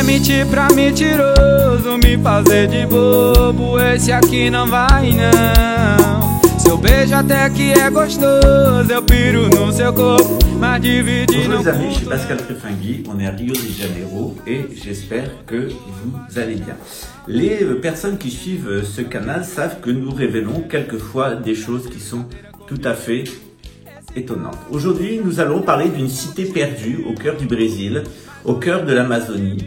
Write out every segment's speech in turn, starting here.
mentir pra mentiroso, me fazer de bobo, esse aqui não vai não. Seu beijo até que é gostoso, eu piro no seu corpo, mas dividir não. Bonjour les amis, je suis Pascal Trefingui, on est à Rio de Janeiro et j'espère que vous allez bien. Les personnes qui suivent ce canal savent que nous révélons quelquefois des choses qui sont tout à fait étonnantes. Aujourd'hui, nous allons parler d'une cité perdue au cœur du Brésil, au cœur de l'Amazonie.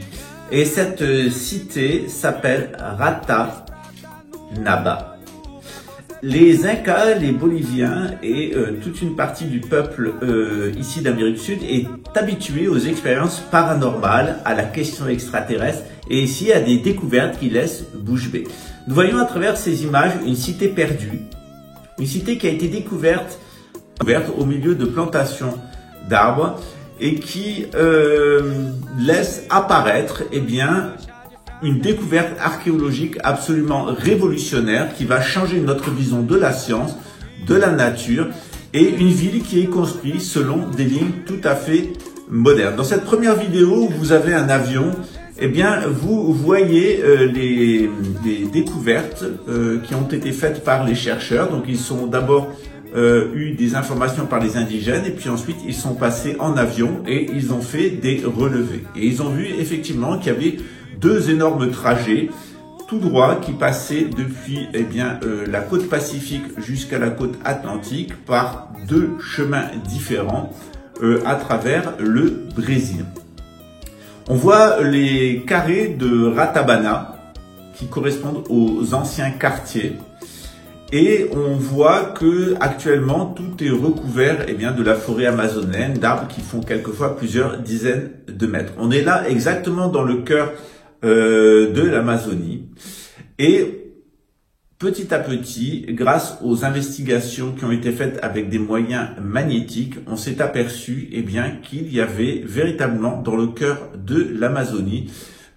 Et cette cité s'appelle Ratanaba. Les Incas, les Boliviens et toute une partie du peuple ici d'Amérique du Sud est habitué aux expériences paranormales, à la question extraterrestre et ici à des découvertes qui laissent bouche bée. Nous voyons à travers ces images une cité perdue, une cité qui a été découverte au milieu de plantations d'arbres et qui laisse apparaître une découverte archéologique absolument révolutionnaire qui va changer notre vision de la science, de la nature et une ville qui est construite selon des lignes tout à fait modernes. Dans cette première vidéo où vous avez un avion, vous voyez les découvertes qui ont été faites par les chercheurs. Donc ils sont d'abord eu des informations par les indigènes et puis ensuite ils sont passés en avion et ils ont fait des relevés. Et ils ont vu effectivement qu'il y avait deux énormes trajets tout droit qui passaient depuis la côte Pacifique jusqu'à la côte Atlantique par deux chemins différents à travers le Brésil. On voit les carrés de Ratabana qui correspondent aux anciens quartiers et on voit que actuellement tout est recouvert de la forêt amazonienne, d'arbres qui font quelquefois plusieurs dizaines de mètres. On est là exactement dans le cœur de l'Amazonie et petit à petit, grâce aux investigations qui ont été faites avec des moyens magnétiques, on s'est aperçu qu'il y avait véritablement dans le cœur de l'Amazonie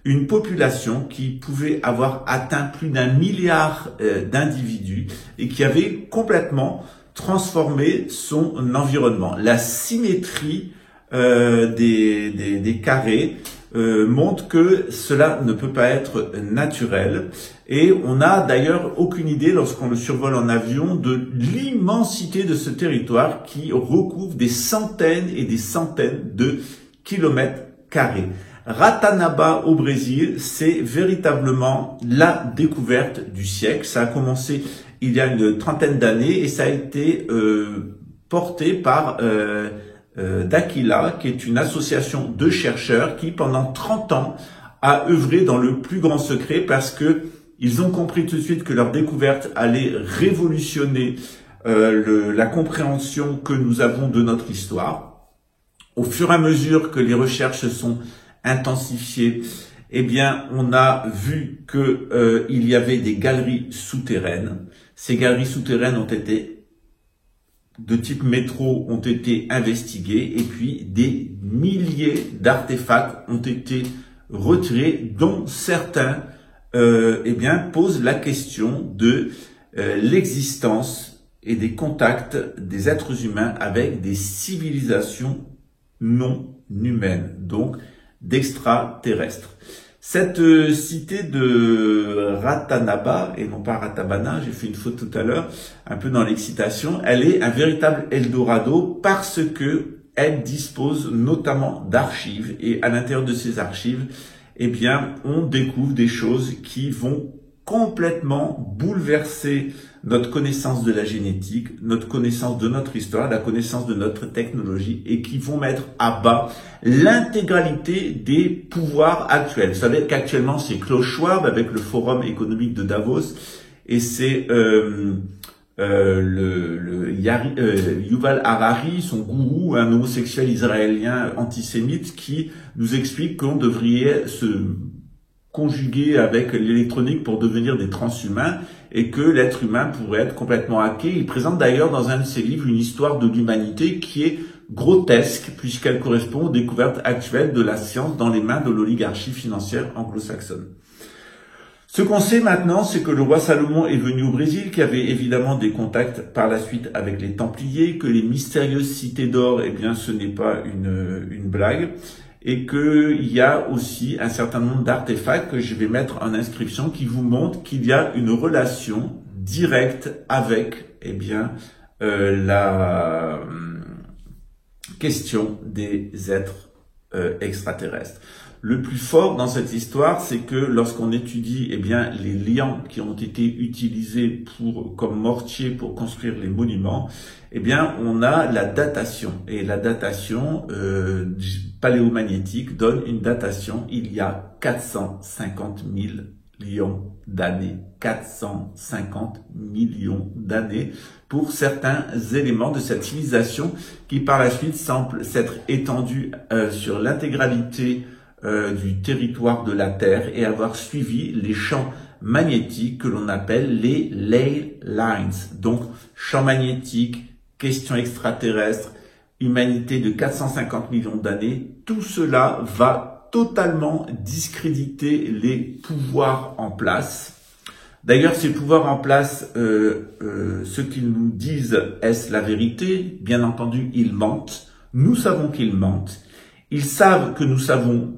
une population qui pouvait avoir atteint plus d'1 milliard d'individus et qui avait complètement transformé son environnement. La symétrie des carrés montre que cela ne peut pas être naturel et on n'a d'ailleurs aucune idée lorsqu'on le survole en avion de l'immensité de ce territoire qui recouvre des centaines et des centaines de kilomètres carrés. Ratanaba au Brésil, c'est véritablement la découverte du siècle. Ça a commencé il y a une trentaine d'années et ça a été porté par D'Aquila, qui est une association de chercheurs qui, pendant 30 ans, a œuvré dans le plus grand secret parce que ils ont compris tout de suite que leur découverte allait révolutionner la compréhension que nous avons de notre histoire. Au fur et à mesure que les recherches se sont intensifiées, on a vu que il y avait des galeries souterraines. Ces galeries souterraines ont été de type métro ont été investigués et puis des milliers d'artefacts ont été retirés dont certains posent la question de l'existence et des contacts des êtres humains avec des civilisations non humaines, donc d'extraterrestres. Cette cité de Ratanaba, et non pas Ratabana, j'ai fait une faute tout à l'heure, un peu dans l'excitation, elle est un véritable Eldorado parce que elle dispose notamment d'archives. Et à l'intérieur de ces archives, on découvre des choses qui vont complètement bouleverser notre connaissance de la génétique, notre connaissance de notre histoire, la connaissance de notre technologie et qui vont mettre à bas l'intégralité des pouvoirs actuels. Vous savez qu'actuellement c'est Klaus Schwab avec le Forum économique de Davos et c'est Yuval Harari, son gourou, un homosexuel israélien antisémite qui nous explique qu'on devrait se conjuguer avec l'électronique pour devenir des transhumains et que l'être humain pourrait être complètement hacké. Il présente d'ailleurs dans un de ses livres une histoire de l'humanité qui est grotesque puisqu'elle correspond aux découvertes actuelles de la science dans les mains de l'oligarchie financière anglo-saxonne. Ce qu'on sait maintenant, c'est que le roi Salomon est venu au Brésil, qu'il y avait évidemment des contacts par la suite avec les Templiers, que les mystérieuses cités d'or, ce n'est pas une blague, et qu'il y a aussi un certain nombre d'artefacts que je vais mettre en inscription qui vous montrent qu'il y a une relation directe avec, eh bien, la question des êtres extraterrestres. Le plus fort dans cette histoire, c'est que lorsqu'on étudie, eh bien, les liants qui ont été utilisés comme mortier pour construire les monuments, eh bien, on a la datation. Et la datation paléomagnétique donne une datation il y a 450 000 millions d'années. 450 millions d'années pour certains éléments de cette civilisation qui par la suite semble s'être étendue sur l'intégralité du territoire de la Terre et avoir suivi les champs magnétiques que l'on appelle les ley lines. Donc, champs magnétiques, questions extraterrestres, humanité de 450 millions d'années, tout cela va totalement discréditer les pouvoirs en place. D'ailleurs, ces pouvoirs en place, ce qu'ils nous disent, est-ce la vérité? Bien entendu, ils mentent. Nous savons qu'ils mentent. Ils savent que nous savons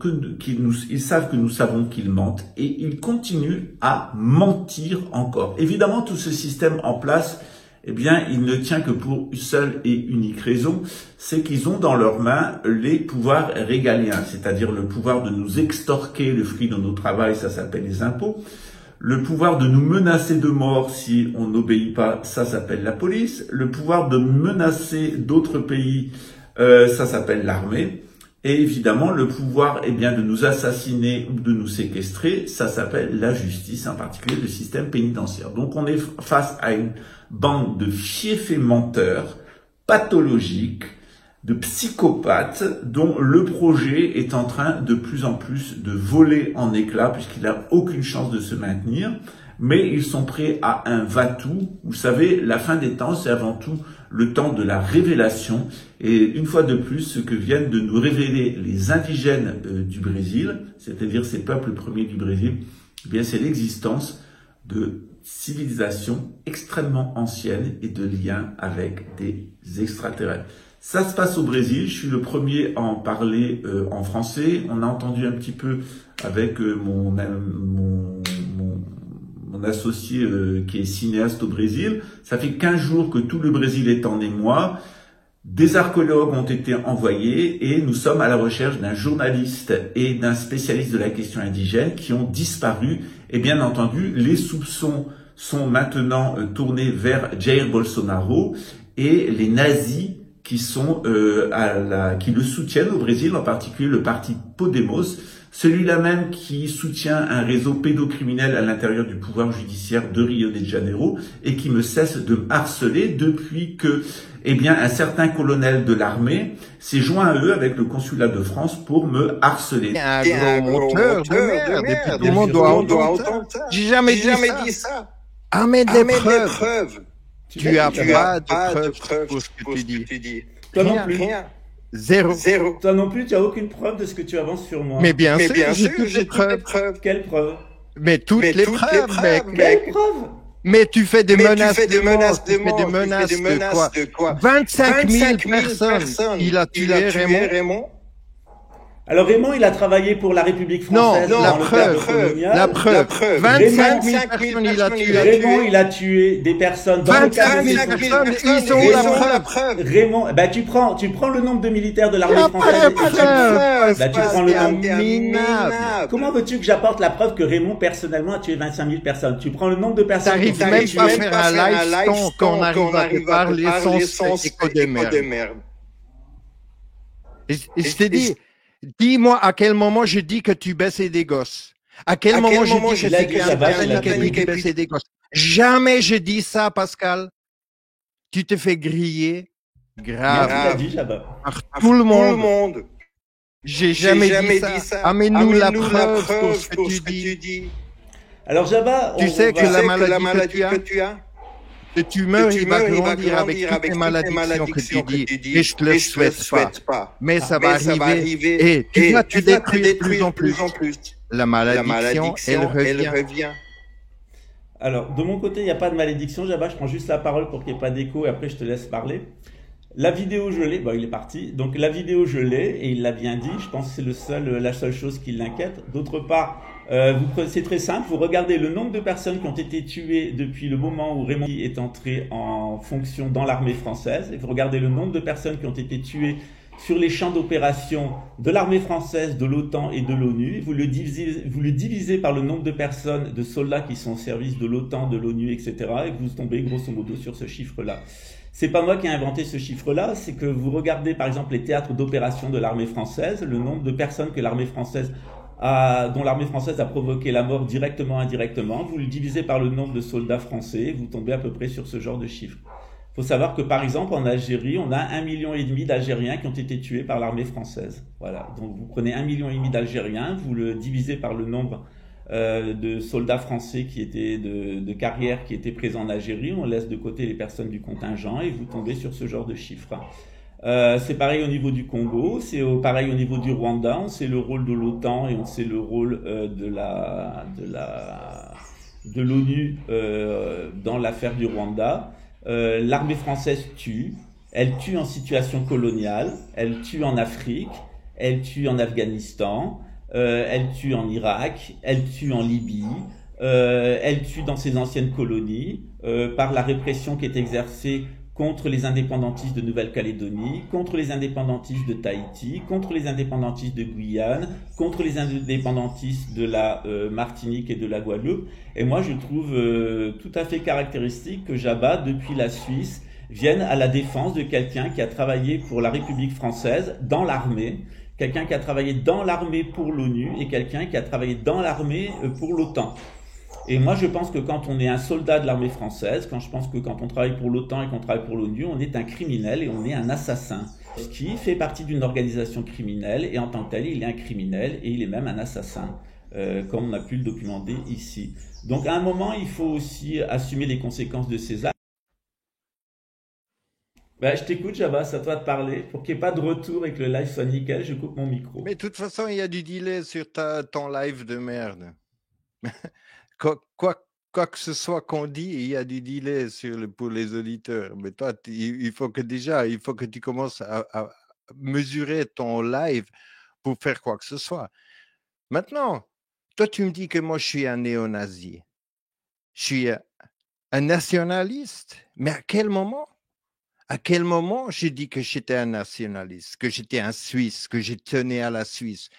qu'ils mentent et ils continuent à mentir encore. Évidemment, tout ce système en place, eh bien, il ne tient que pour une seule et unique raison, c'est qu'ils ont dans leurs mains les pouvoirs régaliens, c'est-à-dire le pouvoir de nous extorquer le fruit de nos travaux, ça s'appelle les impôts, le pouvoir de nous menacer de mort si on n'obéit pas, ça s'appelle la police, le pouvoir de menacer d'autres pays, ça s'appelle l'armée. Et évidemment, le pouvoir, eh bien, de nous assassiner ou de nous séquestrer, ça s'appelle la justice, en particulier le système pénitentiaire. Donc, on est face à une bande de fiefs menteurs, pathologiques, de psychopathes, dont le projet est en train de plus en plus de voler en éclats, puisqu'il n'a aucune chance de se maintenir. Mais ils sont prêts à un va-tout. Vous savez, la fin des temps, c'est avant tout le temps de la révélation. Et une fois de plus, ce que viennent de nous révéler les indigènes du Brésil, c'est-à-dire ces peuples premiers du Brésil, eh bien, c'est l'existence de civilisations extrêmement anciennes et de liens avec des extraterrestres. Ça se passe au Brésil. Je suis le premier à en parler en français. On a entendu un petit peu avec mon associé qui est cinéaste au Brésil. Ça fait 15 jours que tout le Brésil est en émoi. Des archéologues ont été envoyés et nous sommes à la recherche d'un journaliste et d'un spécialiste de la question indigène qui ont disparu. Et bien entendu, les soupçons sont maintenant tournés vers Jair Bolsonaro et les nazis qui sont qui le soutiennent au Brésil, en particulier le parti Podemos, celui-là même qui soutient un réseau pédocriminel à l'intérieur du pouvoir judiciaire de Rio de Janeiro et qui me cesse de me harceler depuis que, eh bien, un certain colonel de l'armée s'est joint à eux avec le consulat de France pour me harceler. Un gros monteur de merde, et puis tout le monde doit entendre ça. J'ai jamais dit ça. Amène des preuves. Tu as pas de preuves pour ce que tu dis. Toi non plus. Zéro. Toi non plus, tu as aucune preuve de ce que tu avances sur moi. Mais bien sûr, j'ai toutes les preuves. Quelles preuves? Mais toutes les preuves, mec. Quelles preuves? Mais tu fais des menaces de mort. Tu fais des menaces de quoi? 25 000 personnes. Il a tué Raymond. Alors Raymond, il a travaillé pour la République française. Non, la preuve. 25 000 personnes, il a tué. Raymond, il a tué des personnes. 25 000 personnes, ils ont la preuve. Raymond, bah tu prends le nombre de militaires de l'armée française. Bah tu prends le nombre. Comment veux-tu que j'apporte la preuve que Raymond personnellement a tué 25 000 personnes? Tu prends le nombre de personnes. T'arrives même pas à faire un live quand on arrive à te parler sans écho de merde. Et je t'ai dit. Dis-moi à quel moment je dis que tu baissais des gosses. À quel moment je dis que c'est quelqu'un qui baissait des gosses. Jamais je dis ça, Pascal. Tu te fais griller. Grave. Par tout le monde. J'ai jamais dit ça. Amène-nous la preuve pour ce que tu dis. Alors, Jabba, tu sais que la maladie que tu as, le tumeur, il va grandir avec toutes les malédictions que tu dis. Et je te le souhaite pas. Mais ça va arriver. Et tu vas te détruire de plus en plus. La malédiction, elle revient. Alors, de mon côté, il n'y a pas de malédiction, Jabba. Je prends juste la parole pour qu'il n'y ait pas d'écho et après, je te laisse parler. La vidéo, je l'ai. Bon, il est parti. Donc, la vidéo, je l'ai et il l'a bien dit. Je pense que c'est la seule chose qui l'inquiète. D'autre part, c'est très simple. Vous regardez le nombre de personnes qui ont été tuées depuis le moment où Raymond est entré en fonction dans l'armée française. Et vous regardez le nombre de personnes qui ont été tuées sur les champs d'opération de l'armée française, de l'OTAN et de l'ONU. Vous le divisez par le nombre de personnes, de soldats qui sont au service de l'OTAN, de l'ONU, etc. Et vous tombez grosso modo sur ce chiffre-là. C'est pas moi qui ai inventé ce chiffre-là, c'est que vous regardez par exemple les théâtres d'opération de l'armée française, le nombre de personnes que l'armée française dont l'armée française a provoqué la mort directement, indirectement, vous le divisez par le nombre de soldats français, vous tombez à peu près sur ce genre de chiffre. Il faut savoir que par exemple en Algérie, on a 1,5 million d'Algériens qui ont été tués par l'armée française. Voilà, donc vous prenez 1,5 million d'Algériens, vous le divisez par le nombre de soldats français qui étaient de carrière qui étaient présents en Algérie, on laisse de côté les personnes du contingent et vous tombez sur ce genre de chiffres. C'est pareil au niveau du Congo, c'est pareil au niveau du Rwanda, on sait le rôle de l'OTAN et on sait le rôle de l'ONU dans l'affaire du Rwanda. L'armée française tue, elle tue en situation coloniale, elle tue en Afrique, elle tue en Afghanistan, elle tue en Irak, elle tue en Libye, elle tue dans ses anciennes colonies par la répression qui est exercée contre les indépendantistes de Nouvelle-Calédonie, contre les indépendantistes de Tahiti, contre les indépendantistes de Guyane, contre les indépendantistes de la Martinique et de la Guadeloupe. Et moi, je trouve tout à fait caractéristique que Jabba, depuis la Suisse, vienne à la défense de quelqu'un qui a travaillé pour la République française dans l'armée, quelqu'un qui a travaillé dans l'armée pour l'ONU et quelqu'un qui a travaillé dans l'armée pour l'OTAN. Et moi, je pense que quand on est un soldat de l'armée française, quand on travaille pour l'OTAN et qu'on travaille pour l'ONU, on est un criminel et on est un assassin. Qui fait partie d'une organisation criminelle et en tant que tel, il est un criminel et il est même un assassin, comme on a pu le documenter ici. Donc, à un moment, il faut aussi assumer les conséquences de ces actes. Je t'écoute, Jabba, c'est à toi de parler. Pour qu'il n'y ait pas de retour et que le live soit nickel, je coupe mon micro. Mais de toute façon, il y a du delay sur ton live de merde. Quoi que ce soit qu'on dit, il y a du delay pour les auditeurs. Mais toi, il faut que tu commences à mesurer ton live pour faire quoi que ce soit. Maintenant, toi, tu me dis que moi, je suis un néo-nazi. Je suis un nationaliste. Mais à quel moment? À quel moment j'ai dit que j'étais un nationaliste, que j'étais un Suisse, que j'ai tenu à la Suisse?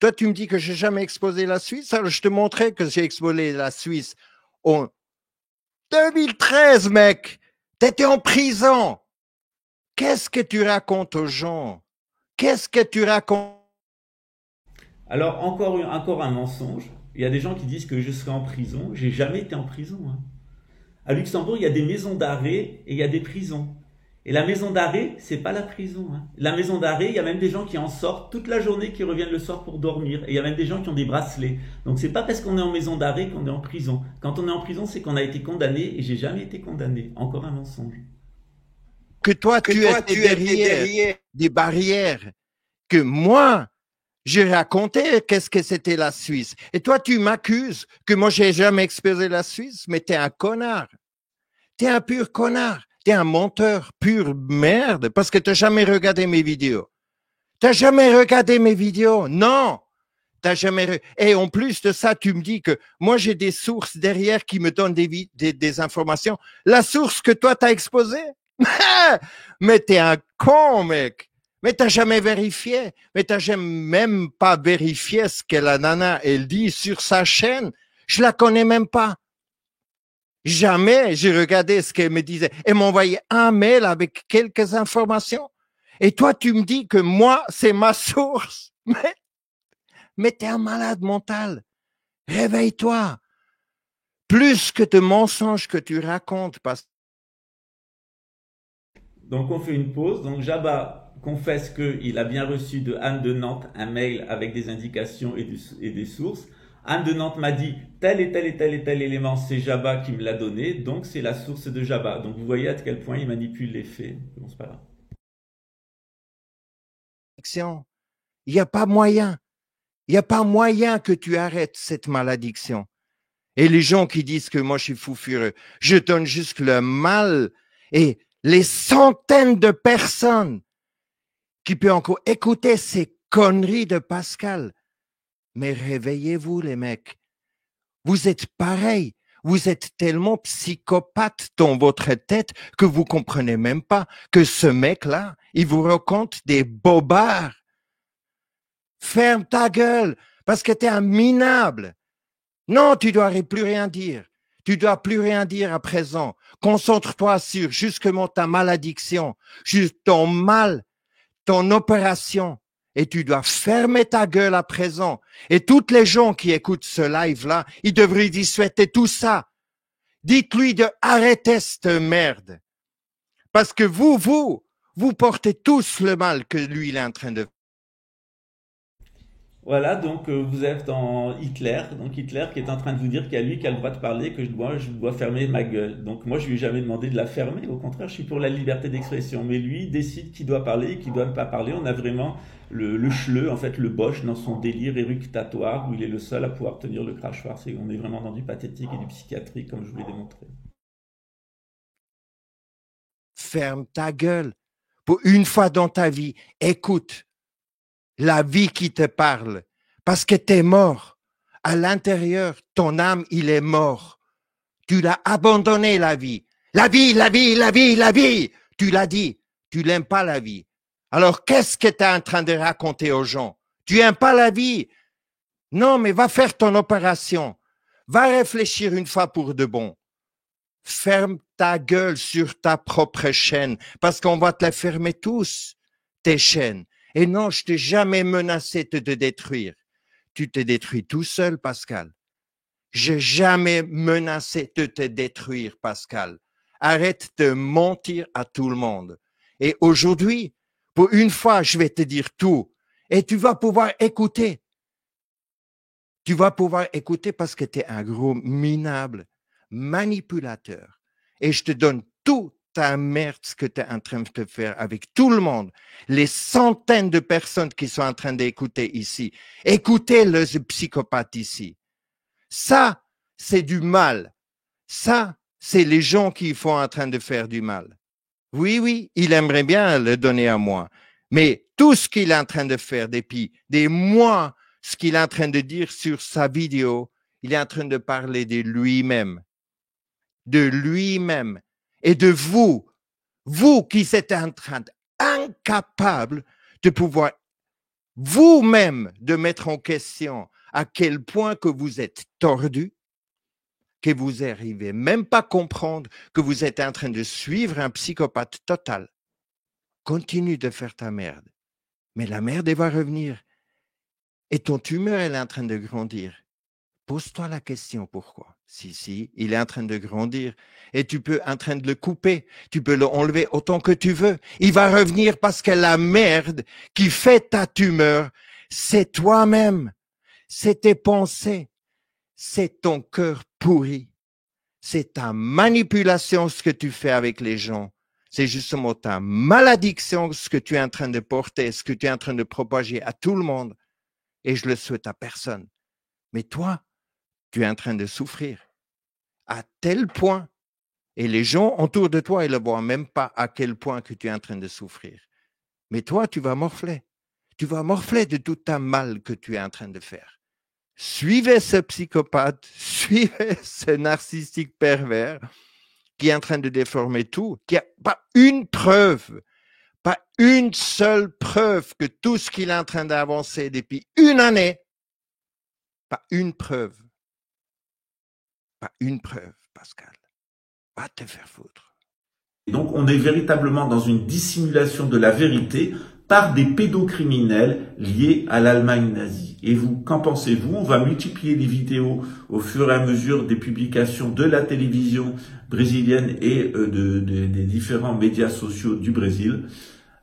Toi, tu me dis que je n'ai jamais exposé la Suisse, alors je te montrais que j'ai exposé la Suisse en 2013, mec. Tu étais en prison. Qu'est-ce que tu racontes aux gens? Qu'est-ce que tu racontes? Alors, encore un mensonge. Il y a des gens qui disent que je serai en prison. J'ai jamais été en prison. À Luxembourg, il y a des maisons d'arrêt et il y a des prisons. Et la maison d'arrêt, c'est pas la prison. La maison d'arrêt, il y a même des gens qui en sortent toute la journée, qui reviennent le soir pour dormir. Et il y a même des gens qui ont des bracelets. Donc c'est pas parce qu'on est en maison d'arrêt qu'on est en prison. Quand on est en prison, c'est qu'on a été condamné et j'ai jamais été condamné. Encore un mensonge. Que toi, tu es derrière des barrières. Que moi, j'ai raconté qu'est-ce que c'était la Suisse. Et toi, tu m'accuses que moi, j'ai jamais exposé la Suisse, mais t'es un connard. T'es un pur connard. T'es un menteur pur merde parce que t'as jamais regardé mes vidéos. T'as jamais regardé mes vidéos? Non! T'as jamais Et en plus de ça, tu me dis que moi, j'ai des sources derrière qui me donnent des informations. La source que toi, t'as exposée? Mais t'es un con, mec! Mais t'as jamais vérifié. Mais t'as jamais même pas vérifié ce que la nana, elle dit sur sa chaîne. Je la connais même pas. Jamais j'ai regardé ce qu'elle me disait. Elle m'envoyait un mail avec quelques informations. Et toi, tu me dis que moi, c'est ma source. Mais t'es un malade mental. Réveille-toi. Plus que de mensonges que tu racontes. Donc, on fait une pause. Donc, Jabba confesse qu'il a bien reçu de Anne de Nantes un mail avec des indications et des sources. Anne de Nantes m'a dit tel et tel et tel et tel élément, c'est Jabba qui me l'a donné, donc c'est la source de Jabba. Donc vous voyez à quel point il manipule les faits. Bon, c'est pas grave. Il n'y a pas moyen. Il n'y a pas moyen que tu arrêtes cette malédiction. Et les gens qui disent que moi je suis fou furieux, je donne juste le mal. Et les centaines de personnes qui peuvent encore écouter ces conneries de Pascal. Mais réveillez-vous, les mecs. Vous êtes pareils. Vous êtes tellement psychopathe dans votre tête que vous comprenez même pas que ce mec-là, il vous raconte des bobards. Ferme ta gueule parce que tu es un minable. Non, tu dois plus rien dire. Tu dois plus rien dire à présent. Concentre-toi sur justement ta malédiction, juste ton mal, ton opération. Et tu dois fermer ta gueule à présent. Et toutes les gens qui écoutent ce live-là, ils devraient lui souhaiter tout ça. Dites-lui de arrêter cette merde. Parce que vous portez tous le mal que lui, il est en train de faire. Voilà, donc vous êtes en Hitler, donc Hitler qui est en train de vous dire qu'il y a lui qui a le droit de parler, que je dois fermer ma gueule. Donc moi, je lui ai jamais demandé de la fermer, au contraire, je suis pour la liberté d'expression. Mais lui, il décide qui doit parler et qui doit ne pas parler. On a vraiment le chleu, en fait, le Bosch dans son délire éructatoire, où il est le seul à pouvoir tenir le crachoir. On est vraiment dans du pathétique et du psychiatrique, comme je vous l'ai démontré. Ferme ta gueule. Pour une fois dans ta vie, écoute la vie qui te parle, parce que tu es mort. À l'intérieur, ton âme, il est mort. Tu l'as abandonné, la vie. La vie, la vie, la vie, la vie. Tu l'as dit, tu n'aimes pas la vie. Alors, qu'est-ce que tu es en train de raconter aux gens? Tu n'aimes pas la vie? Non, mais va faire ton opération. Va réfléchir une fois pour de bon. Ferme ta gueule sur ta propre chaîne, parce qu'on va te la fermer tous, tes chaînes. Et non, je t'ai jamais menacé de te détruire. Tu te détruis tout seul, Pascal. J'ai jamais menacé de te détruire, Pascal. Arrête de mentir à tout le monde. Et aujourd'hui, pour une fois, je vais te dire tout. Et tu vas pouvoir écouter. Tu vas pouvoir écouter parce que tu es un gros minable, manipulateur. Et je te donne tout ta merde, ce que tu es en train de faire avec tout le monde, les centaines de personnes qui sont en train d'écouter ici. Écoutez le psychopathe ici. Ça, c'est du mal. Ça, c'est les gens qui sont en train de faire du mal. Oui, il aimerait bien le donner à moi. Mais tout ce qu'il est en train de faire depuis des mois, ce qu'il est en train de dire sur sa vidéo, il est en train de parler de lui-même. De lui-même. Et de vous qui êtes en train incapable de pouvoir vous-même de mettre en question à quel point que vous êtes tordu, que vous n'arrivez même pas à comprendre que vous êtes en train de suivre un psychopathe total. Continue de faire ta merde. Mais la merde, elle va revenir. Et ton tumeur, elle est en train de grandir. Pose-toi la question pourquoi. Si, il est en train de grandir et tu peux en train de le couper, tu peux l'enlever autant que tu veux. Il va revenir parce que la merde qui fait ta tumeur, c'est toi-même, c'est tes pensées, c'est ton cœur pourri, c'est ta manipulation ce que tu fais avec les gens. C'est justement ta malédiction ce que tu es en train de porter, ce que tu es en train de propager à tout le monde et je le souhaite à personne. Mais toi, tu es en train de souffrir à tel point, et les gens autour de toi, ils ne voient même pas à quel point que tu es en train de souffrir. Mais toi, tu vas morfler. Tu vas morfler de tout ta mal que tu es en train de faire. Suivez ce psychopathe, suivez ce narcissique pervers qui est en train de déformer tout, qui n'a pas une preuve, pas une seule preuve que tout ce qu'il est en train d'avancer depuis une année, pas une preuve. Pas une preuve, Pascal. Va te faire foutre. Donc on est véritablement dans une dissimulation de la vérité par des pédocriminels liés à l'Allemagne nazie. Et vous, qu'en pensez-vous? On va multiplier les vidéos au fur et à mesure des publications de la télévision brésilienne et des différents médias sociaux du Brésil.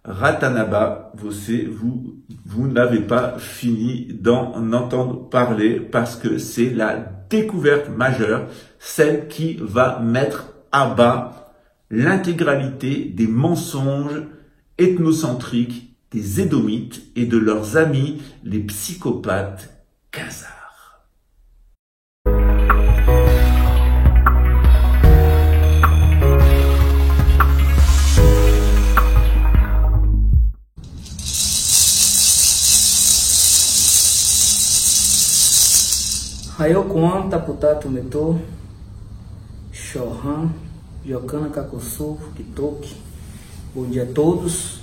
Ratanaba, vous n'avez pas fini d'en entendre parler parce que c'est la découverte majeure, celle qui va mettre à bas l'intégralité des mensonges ethnocentriques des Édomites et de leurs amis, les psychopathes khazars. Rayokuan Taputato Meto, Chohan, Jocana Kakosu, Kitoki. Bom dia a todos,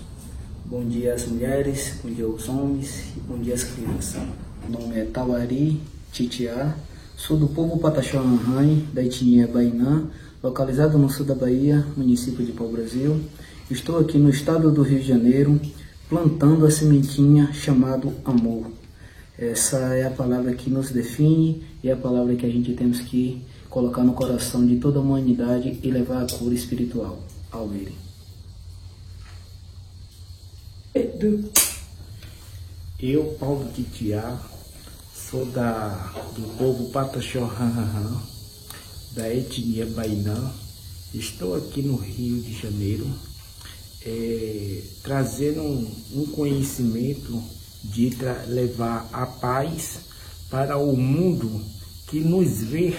bom dia às mulheres, bom dia aos homens e bom dia às crianças. Meu nome é Tawari Titiá, sou do povo Pataxó-Anhãe, da etnia Bainã, localizado no sul da Bahia, município de Pau-Brasil. Estou aqui no estado do Rio de Janeiro, plantando a sementinha chamada amor. Essa é a palavra que nos define e é a palavra que a gente temos que colocar no coração de toda a humanidade e levar a cura espiritual ao ele. Eu, Paulo Titiá, sou do povo Pataxó-Anhãe, da etnia Bainã. Estou aqui no Rio de Janeiro, trazendo um conhecimento de levar a paz para o mundo que nos vê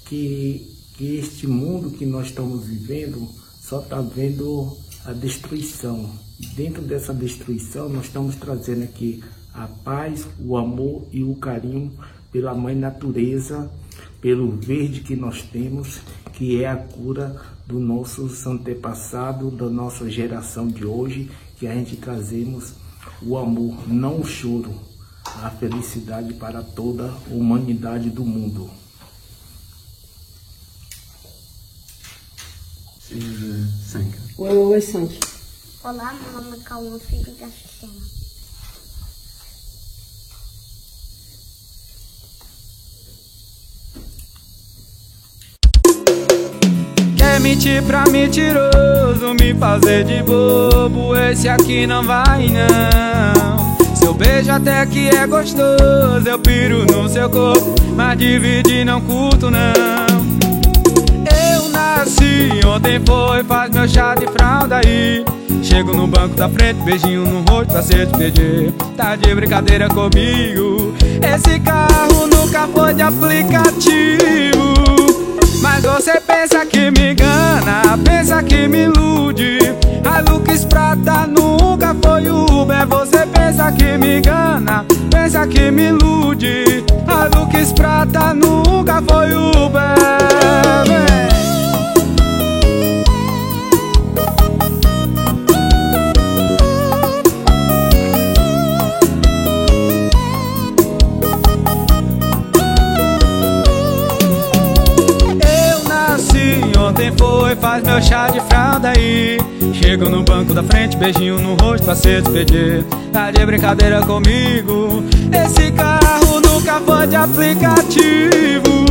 que este mundo que nós estamos vivendo só está vendo a destruição. Dentro dessa destruição nós estamos trazendo aqui a paz, o amor e o carinho pela mãe natureza, pelo verde que nós temos, que é a cura do nossos antepassados, da nossa geração de hoje, que a gente trazemos o amor, não o choro, a felicidade para toda a humanidade do mundo. Oi, Santi. Olá, meu nome é Cauã, filho da Xuxena. Quer mentir pra mentiroso, me fazer de bobo, esse aqui não vai não. Seu beijo até que é gostoso, eu piro no seu corpo, mas dividir não curto não. Eu nasci, ontem foi, faz meu chá de fralda aí. Chego no banco da frente, beijinho no rosto pra se despedir. Tá de brincadeira comigo, esse carro nunca foi de aplicativo. Mas você pensa que me engana, pensa que me ilude. A Lux Prata nunca foi Uber. Você pensa que me engana, pensa que me ilude. A Lux Prata nunca foi Uber. Ontem foi, faz meu chá de fralda aí. Chego no banco da frente, beijinho no rosto pra se despedir. Tá de brincadeira comigo, esse carro nunca foi de aplicativo.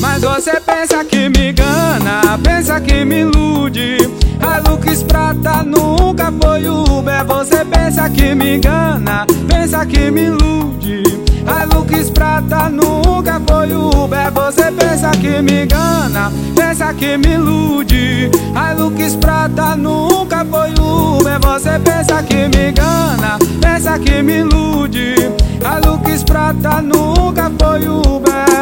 Mas você pensa que me engana, pensa que me ilude. A Lux Prata nunca foi Uber. Você pensa que me engana, pensa que me ilude. A Lux Prata nunca foi Uber. Você pensa que me engana, pensa que me ilude. A Lux Prata nunca foi Uber. Você pensa que me engana, pensa que me ilude. A Lux Prata nunca foi Uber.